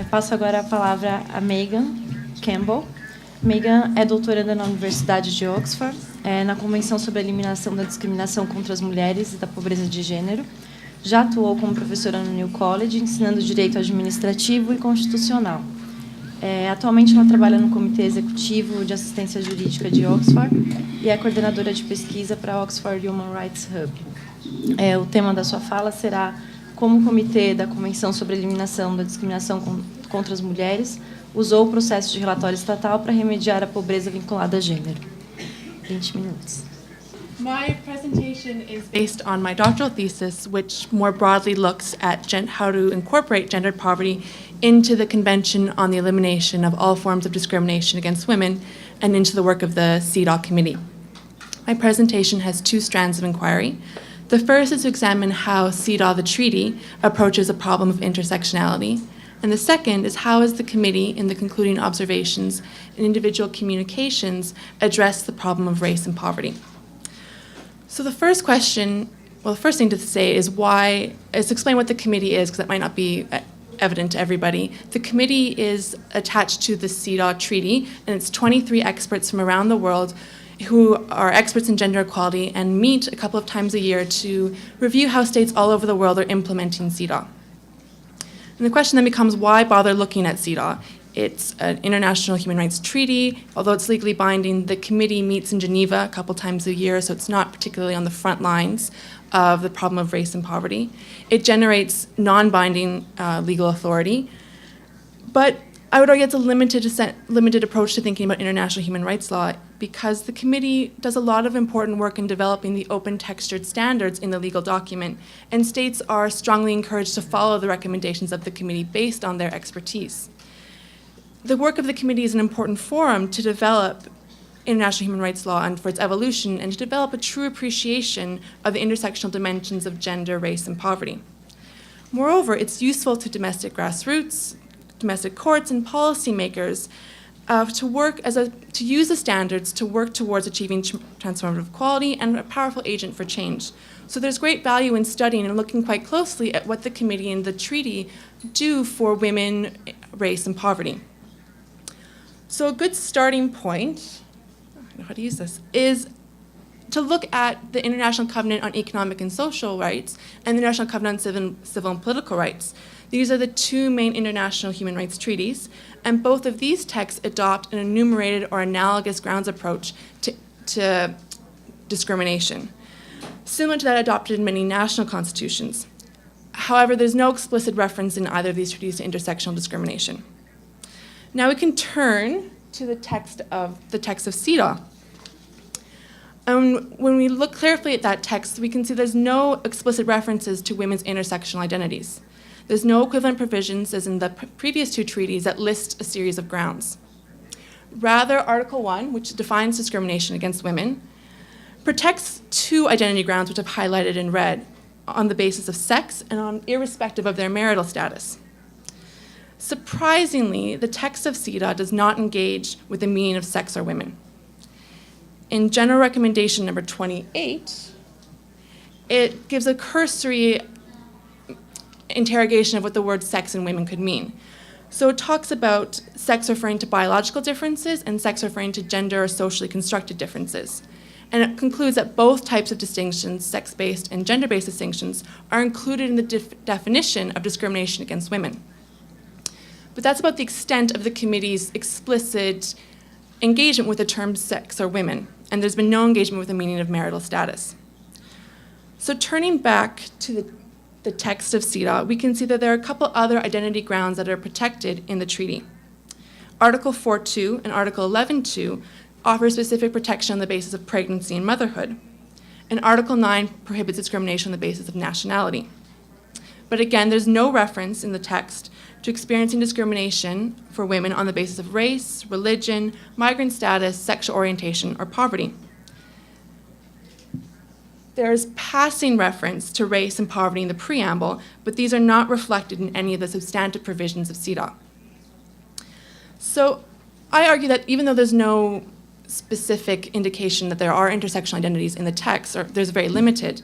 Passo agora a palavra a Megan Campbell. Megan é doutoranda na Universidade de Oxford, na Convenção sobre a Eliminação da Discriminação contra as Mulheres e da Pobreza de Gênero. Já atuou como professora no New College, ensinando direito administrativo e constitucional. Atualmente, ela trabalha no Comitê Executivo de Assistência Jurídica de Oxford e é coordenadora de pesquisa para a Oxford Human Rights Hub. O tema da sua fala será como o Comitê da Convenção sobre a Eliminação da Discriminação contra as Mulheres usou o processo de relatório estatal para remediar a pobreza vinculada a gênero. 20 minutos. My presentation is based on my doctoral thesis, which more broadly looks at how to incorporate gendered poverty into the Convention on the Elimination of All Forms of Discrimination Against Women and into the work of the CEDAW committee. My presentation has two strands of inquiry. The first is to examine how CEDAW, the treaty, approaches the problem of intersectionality. And the second is how has the committee, in the concluding observations and individual communications, addressed the problem of race and poverty. So the first question, well, the first thing to say is to explain what the committee is, because that might not be evident to everybody. The committee is attached to the CEDAW treaty, and it's 23 experts from around the world who are experts in gender equality and meet a couple of times a year to review how states all over the world are implementing CEDAW. And the question then becomes, why bother looking at CEDAW? It's an international human rights treaty. Although it's legally binding, the committee meets in Geneva a couple times a year, so it's not particularly on the front lines of the problem of race and poverty. It generates non-binding legal authority. But I would argue it's a limited approach to thinking about international human rights law, because the committee does a lot of important work in developing the open textured standards in the legal document, and states are strongly encouraged to follow the recommendations of the committee based on their expertise. The work of the committee is an important forum to develop international human rights law and for its evolution, and to develop a true appreciation of the intersectional dimensions of gender, race, and poverty. Moreover, it's useful to domestic grassroots, domestic courts, and policymakers to use the standards to work towards achieving transformative equality and a powerful agent for change. So there's great value in studying and looking quite closely at what the committee and the treaty do for women, race, and poverty. So a good starting point, I don't know how to use this, is to look at the International Covenant on Economic and Social Rights and the International Covenant on Civil and Political Rights. These are the two main international human rights treaties, and both of these texts adopt an enumerated or analogous grounds approach to discrimination, similar to that adopted in many national constitutions. However, there's no explicit reference in either of these treaties to intersectional discrimination. Now we can turn to the text of CEDAW. When we look carefully at that text, we can see there's no explicit references to women's intersectional identities. There's no equivalent provisions, as in the previous two treaties, that list a series of grounds. Rather, Article 1, which defines discrimination against women, protects two identity grounds, which I've highlighted in red, on the basis of sex and irrespective of their marital status. Surprisingly, the text of CEDAW does not engage with the meaning of sex or women. In General Recommendation number 28, it gives a cursory interrogation of what the word sex and women could mean. So it talks about sex referring to biological differences and sex referring to gender or socially constructed differences. And it concludes that both types of distinctions, sex-based and gender-based distinctions, are included in the definition of discrimination against women. But that's about the extent of the committee's explicit engagement with the term sex or women, and there's been no engagement with the meaning of marital status. So turning back to the text of CEDAW, we can see that there are a couple other identity grounds that are protected in the treaty. Article 4.2 and Article 11.2 offer specific protection on the basis of pregnancy and motherhood, and Article 9 prohibits discrimination on the basis of nationality. But again, there's no reference in the text to experiencing discrimination for women on the basis of race, religion, migrant status, sexual orientation, or poverty. There's passing reference to race and poverty in the preamble, but these are not reflected in any of the substantive provisions of CEDAW. So I argue that even though there's no specific indication that there are intersectional identities in the text, or there's very limited,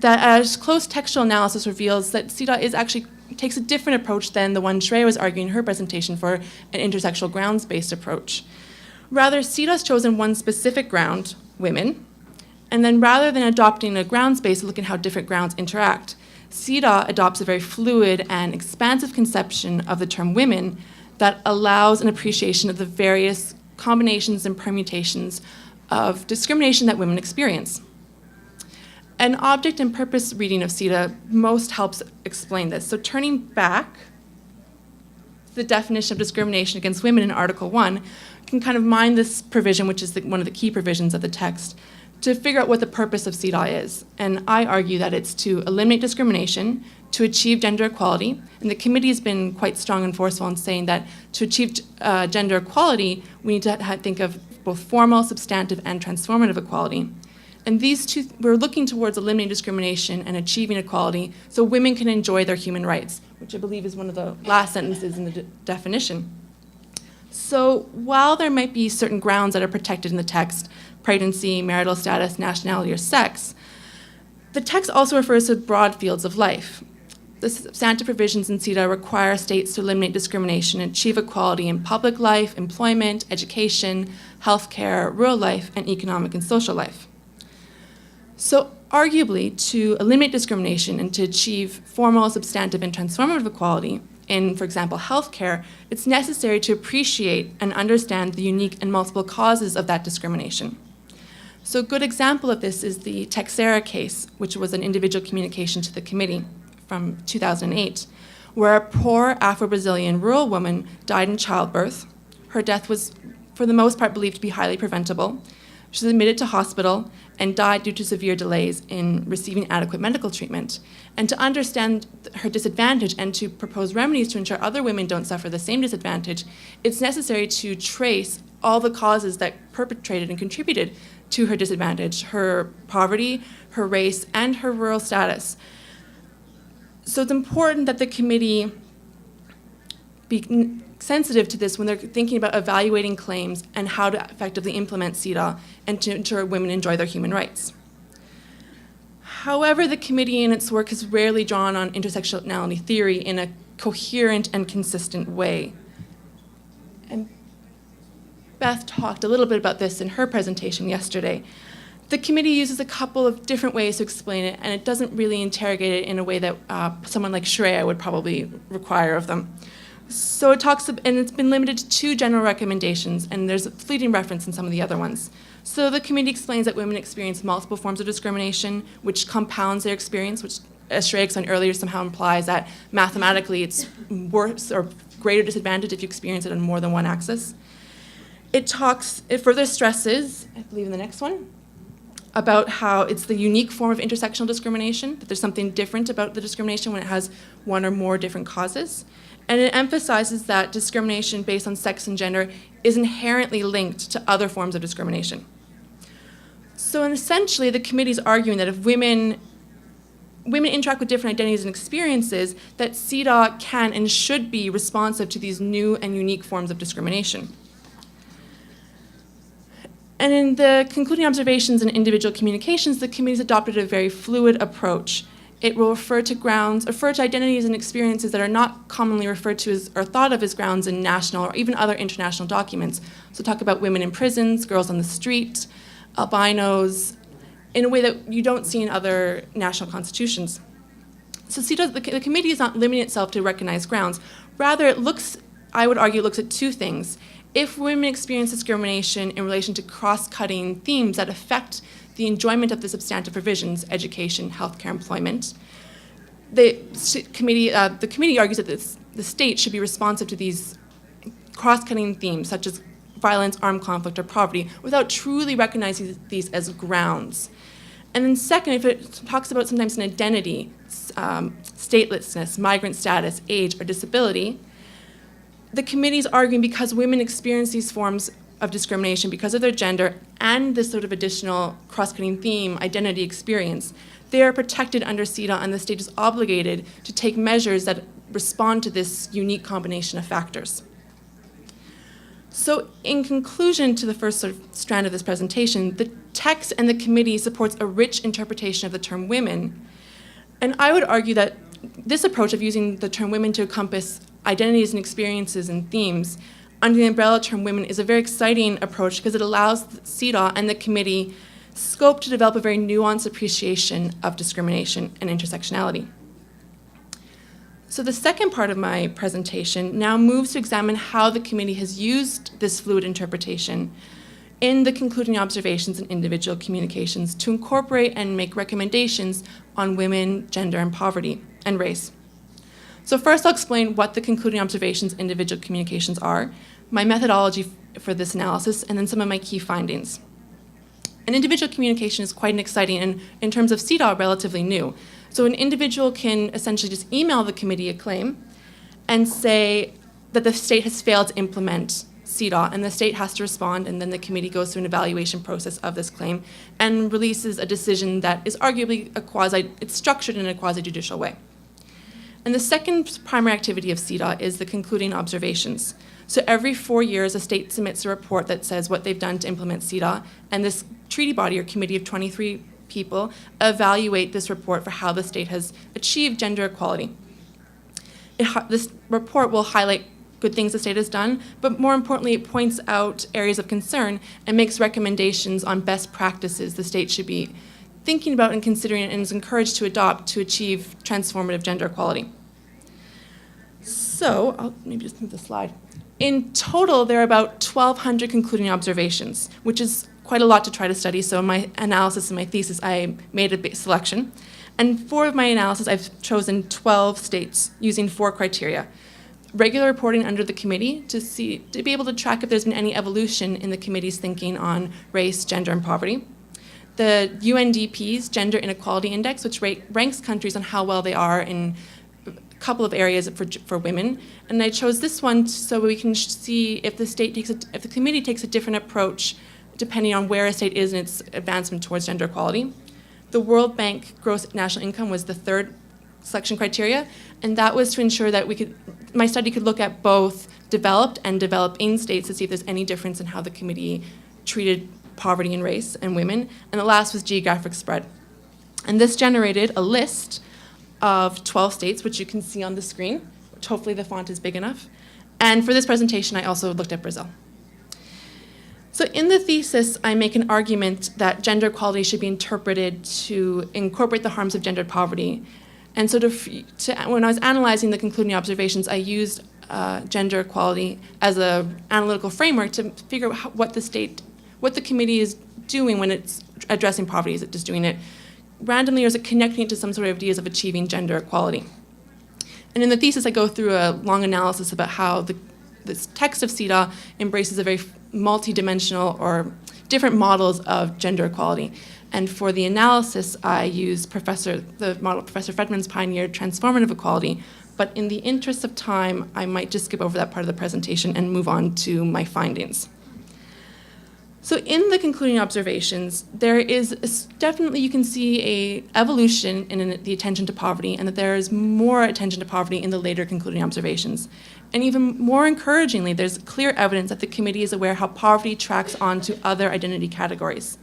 that as close textual analysis reveals that CEDAW is actually takes a different approach than the one Shreya was arguing in her presentation for an intersectional grounds-based approach. Rather, CEDAW has chosen one specific ground, women, and then rather than adopting a grounds-based look at how different grounds interact, CEDAW adopts a very fluid and expansive conception of the term women that allows an appreciation of the various combinations and permutations of discrimination that women experience. An object and purpose reading of CEDAW most helps explain this. So turning back to the definition of discrimination against women in Article 1, can kind of mine this provision, which is one of the key provisions of the text, to figure out what the purpose of CEDAW is. And I argue that it's to eliminate discrimination, to achieve gender equality, and the committee has been quite strong and forceful in saying that to achieve gender equality, we need to think of both formal, substantive, and transformative equality. And these two, we're looking towards eliminating discrimination and achieving equality so women can enjoy their human rights, which I believe is one of the last sentences in the definition. So while there might be certain grounds that are protected in the text, pregnancy, marital status, nationality, or sex, the text also refers to broad fields of life. The substantive provisions in CEDAW require states to eliminate discrimination and achieve equality in public life, employment, education, healthcare, rural life, and economic and social life. So arguably, to eliminate discrimination and to achieve formal, substantive, and transformative equality in, for example, healthcare, it's necessary to appreciate and understand the unique and multiple causes of that discrimination. So a good example of this is the Texera case, which was an individual communication to the committee from 2008, where a poor Afro-Brazilian rural woman died in childbirth. Her death was, for the most part, believed to be highly preventable. She was admitted to hospital and died due to severe delays in receiving adequate medical treatment. And to understand her disadvantage and to propose remedies to ensure other women don't suffer the same disadvantage, it's necessary to trace all the causes that perpetrated and contributed to her disadvantage, her poverty, her race, and her rural status. So it's important that the committee be sensitive to this when they're thinking about evaluating claims and how to effectively implement CEDAW and to ensure women enjoy their human rights. However, the committee in its work has rarely drawn on intersectionality theory in a coherent and consistent way. And Beth talked a little bit about this in her presentation yesterday. The committee uses a couple of different ways to explain it, and it doesn't really interrogate it in a way that someone like Shreya would probably require of them. So it talks, and it's been limited to 2 general recommendations, and there's a fleeting reference in some of the other ones. So the committee explains that women experience multiple forms of discrimination, which compounds their experience, which, as Shreya explained earlier, somehow implies that mathematically it's worse or greater disadvantage if you experience it on more than one axis. It further stresses, I believe in the next one, about how it's the unique form of intersectional discrimination, that there's something different about the discrimination when it has one or more different causes. And it emphasizes that discrimination based on sex and gender is inherently linked to other forms of discrimination. So essentially, the committee is arguing that if women interact with different identities and experiences, that CEDAW can and should be responsive to these new and unique forms of discrimination. And in the concluding observations and individual communications, the committee's adopted a very fluid approach. It will refer to identities and experiences that are not commonly referred to as or thought of as grounds in national or even other international documents. So talk about women in prisons, girls on the street, albinos, in a way that you don't see in other national constitutions. So CEDAW, the committee is not limiting itself to recognized grounds. Rather, I would argue, it looks at 2 things. If women experience discrimination in relation to cross-cutting themes that affect the enjoyment of the substantive provisions, education, healthcare, employment, the committee argues that the state should be responsive to these cross-cutting themes, such as violence, armed conflict, or poverty, without truly recognizing these as grounds. And then second, if it talks about sometimes an identity, statelessness, migrant status, age, or disability, the committee is arguing because women experience these forms of discrimination because of their gender and this sort of additional cross-cutting theme, identity experience, they are protected under CEDAW, and the state is obligated to take measures that respond to this unique combination of factors. So in conclusion to the first sort of strand of this presentation, the text and the committee supports a rich interpretation of the term women. And I would argue that this approach of using the term women to encompass identities and experiences and themes under the umbrella term women is a very exciting approach because it allows CEDAW and the committee scope to develop a very nuanced appreciation of discrimination and intersectionality. So the second part of my presentation now moves to examine how the committee has used this fluid interpretation in the concluding observations and individual communications to incorporate and make recommendations on women, gender, and poverty, and race. So first I'll explain what the concluding observations individual communications are, my methodology for this analysis, and then some of my key findings. An individual communication is quite exciting and in terms of CEDAW, relatively new. So an individual can essentially just email the committee a claim and say that the state has failed to implement CEDAW, and the state has to respond, and then the committee goes through an evaluation process of this claim and releases a decision that is arguably it's structured in a quasi-judicial way. And the second primary activity of CEDAW is the concluding observations. So every 4 years, a state submits a report that says what they've done to implement CEDAW, and this treaty body or committee of 23 people evaluate this report for how the state has achieved gender equality. This report will highlight good things the state has done, but more importantly, it points out areas of concern and makes recommendations on best practices the state should be thinking about and considering and is encouraged to adopt to achieve transformative gender equality. So, I'll maybe just move the slide. In total, there are about 1,200 concluding observations, which is quite a lot to try to study, so in my analysis and my thesis, I made a selection. And for my analysis, I've chosen 12 states using 4 criteria. Regular reporting under the committee to be able to track if there's been any evolution in the committee's thinking on race, gender, and poverty. The UNDP's Gender Inequality Index, which ranks countries on how well they are in a couple of areas for women. And I chose this one so we can see if the committee takes a different approach depending on where a state is in its advancement towards gender equality. The World Bank Gross National Income was the third selection criteria, and that was to ensure that my study could look at both developed and developing states to see if there's any difference in how the committee treated poverty and race and women, and the last was geographic spread. And this generated a list of 12 states, which you can see on the screen, which hopefully the font is big enough. And for this presentation, I also looked at Brazil. So in the thesis, I make an argument that gender equality should be interpreted to incorporate the harms of gendered poverty. And so when I was analyzing the concluding observations, I used gender equality as an analytical framework to figure out what the committee is doing when it's addressing poverty. Is it just doing it randomly, or is it connecting it to some sort of ideas of achieving gender equality? And in the thesis, I go through a long analysis about how the text of CEDAW embraces a very multidimensional or different models of gender equality. And for the analysis, I used the model Professor Fredman's pioneered transformative equality. But in the interest of time, I might just skip over that part of the presentation and move on to my findings. So in the concluding observations, there is definitely, you can see a evolution in the attention to poverty, and that there is more attention to poverty in the later concluding observations. And even more encouragingly, there's clear evidence that the committee is aware how poverty tracks onto other identity categories.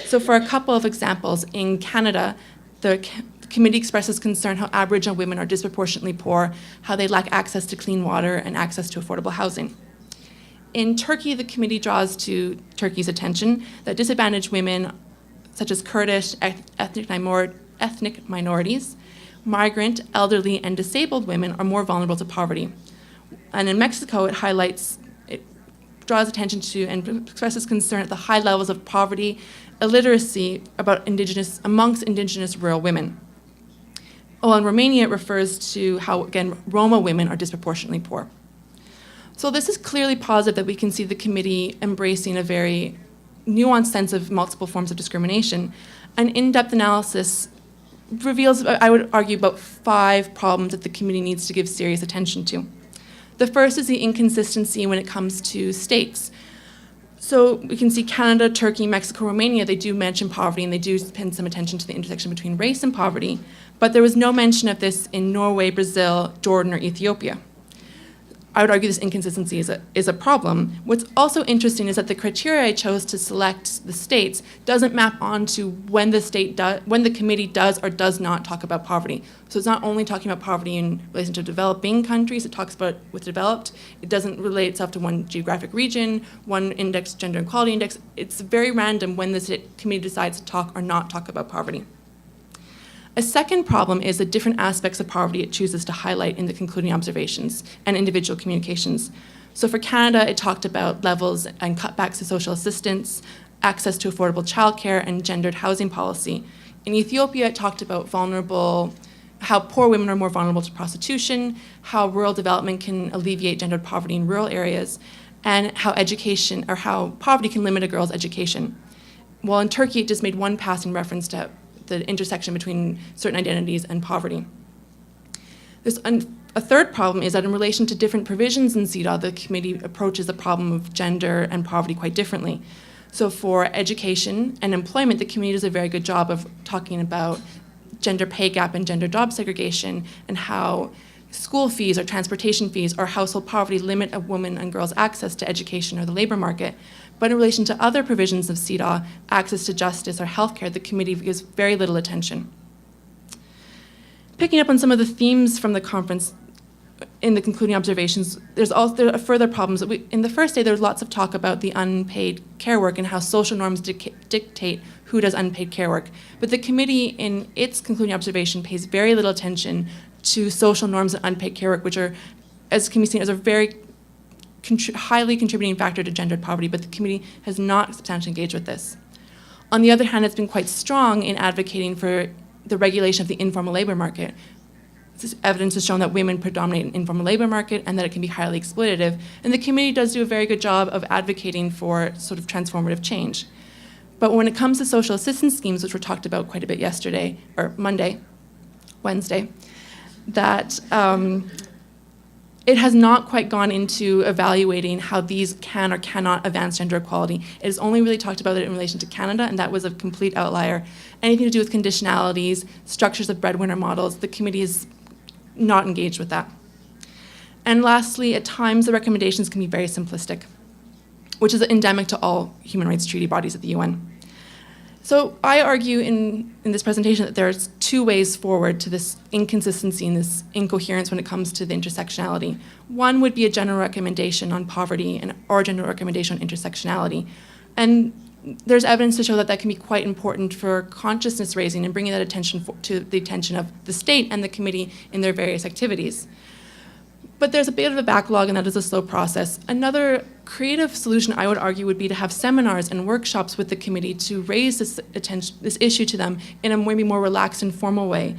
So for a couple of examples, in Canada, the committee expresses concern how Aboriginal women are disproportionately poor, how they lack access to clean water and access to affordable housing. In Turkey, the committee draws to Turkey's attention that disadvantaged women, such as Kurdish, ethnic minorities, migrant, elderly, and disabled women are more vulnerable to poverty. And in Mexico, it draws attention to and expresses concern at the high levels of poverty, illiteracy amongst indigenous rural women. In Romania, it refers to how, again, Roma women are disproportionately poor. So this is clearly positive that we can see the committee embracing a very nuanced sense of multiple forms of discrimination. An in-depth analysis reveals, I would argue, about 5 problems that the committee needs to give serious attention to. The first is the inconsistency when it comes to states. So we can see Canada, Turkey, Mexico, Romania, they do mention poverty and they do spend some attention to the intersection between race and poverty, but there was no mention of this in Norway, Brazil, Jordan, or Ethiopia. I would argue this inconsistency is a problem. What's also interesting is that the criteria I chose to select the states doesn't map onto when the committee does or does not talk about poverty. So it's not only talking about poverty in relation to developing countries, it talks about with developed. It doesn't relate itself to one geographic region, one index, gender equality index. It's very random when the committee decides to talk or not talk about poverty. A second problem is the different aspects of poverty it chooses to highlight in the concluding observations and individual communications. So for Canada, it talked about levels and cutbacks to social assistance, access to affordable childcare, and gendered housing policy. In Ethiopia, it talked about how poor women are more vulnerable to prostitution, how rural development can alleviate gendered poverty in rural areas, and how poverty can limit a girl's education. While in Turkey, it just made one passing reference to the intersection between certain identities and poverty. A third problem is that in relation to different provisions in CEDAW, the committee approaches the problem of gender and poverty quite differently. So for education and employment, the committee does a very good job of talking about gender pay gap and gender job segregation and how school fees or transportation fees or household poverty limit a woman and girl's access to education or the labor market. But in relation to other provisions of CEDAW, access to justice or healthcare, the committee gives very little attention. Picking up on some of the themes from the conference in the concluding observations, there are further problems. In the first day, there was lots of talk about the unpaid care work and how social norms dictate who does unpaid care work. But the committee, in its concluding observation, pays very little attention to social norms and unpaid care work, which are, as can be seen, as a very highly contributing factor to gendered poverty, but the committee has not substantially engaged with this. On the other hand, it's been quite strong in advocating for the regulation of the informal labor market. This evidence has shown that women predominate in the informal labor market and that it can be highly exploitative, and the committee does do a very good job of advocating for sort of transformative change. But when it comes to social assistance schemes, which were talked about quite a bit Wednesday, that it has not quite gone into evaluating how these can or cannot advance gender equality. It has only really talked about it in relation to Canada, and that was a complete outlier. Anything to do with conditionalities, structures of breadwinner models, the committee is not engaged with that. And lastly, at times the recommendations can be very simplistic, which is endemic to all human rights treaty bodies at the UN. So I argue in this presentation that there's two ways forward to this inconsistency and this incoherence when it comes to the intersectionality. One would be a general recommendation on poverty or a general recommendation on intersectionality. And there's evidence to show that that can be quite important for consciousness raising and bringing that attention to the attention of the state and the committee in their various activities. But there's a bit of a backlog, and that is a slow process. Another creative solution, I would argue, would be to have seminars and workshops with the committee to raise this issue to them in a maybe more relaxed and formal way,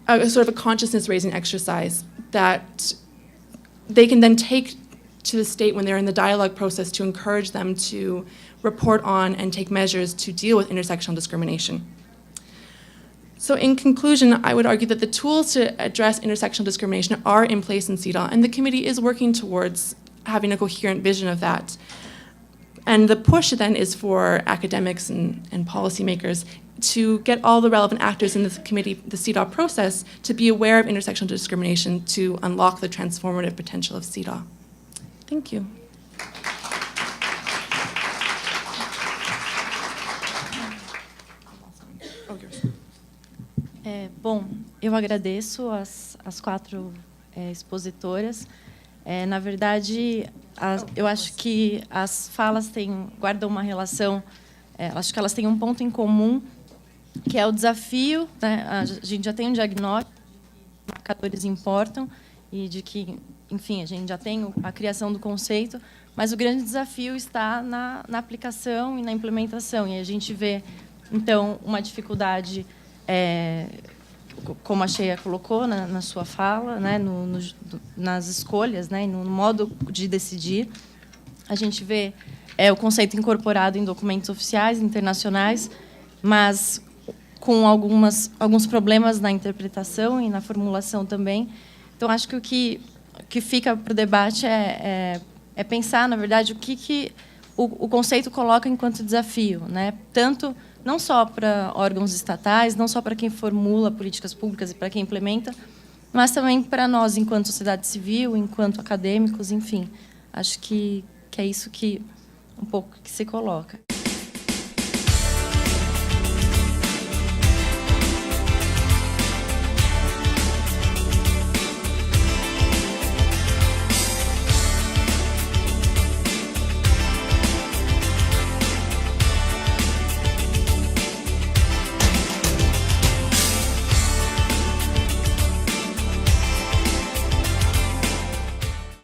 sort of a consciousness-raising exercise that they can then take to the state when they're in the dialogue process to encourage them to report on and take measures to deal with intersectional discrimination. So in conclusion, I would argue that the tools to address intersectional discrimination are in place in CEDAW, and the committee is working towards having a coherent vision of that. And the push then is for academics and policymakers to get all the relevant actors in the committee, the CEDAW process, to be aware of intersectional discrimination to unlock the transformative potential of CEDAW. Thank you. Bom, eu agradeço as quatro expositoras. Na verdade, eu acho que as falas guardam uma relação, acho que elas têm um ponto em comum, que é o desafio, né? A gente já tem um diagnóstico de que marcadores importam e de que, enfim, a gente já tem a criação do conceito, mas o grande desafio está na aplicação e na implementação. E a gente vê, então, uma dificuldade, como a Sheia colocou na sua fala, né, nas escolhas, né, no modo de decidir. A gente vê o conceito incorporado em documentos oficiais internacionais, mas com alguns problemas na interpretação e na formulação também. Então, acho que o que fica para o debate é pensar, na verdade, o que o conceito coloca enquanto desafio, né? Tanto não só para órgãos estatais, não só para quem formula políticas públicas e para quem implementa, mas também para nós, enquanto sociedade civil, enquanto acadêmicos, enfim. Acho que é isso que um pouco que se coloca.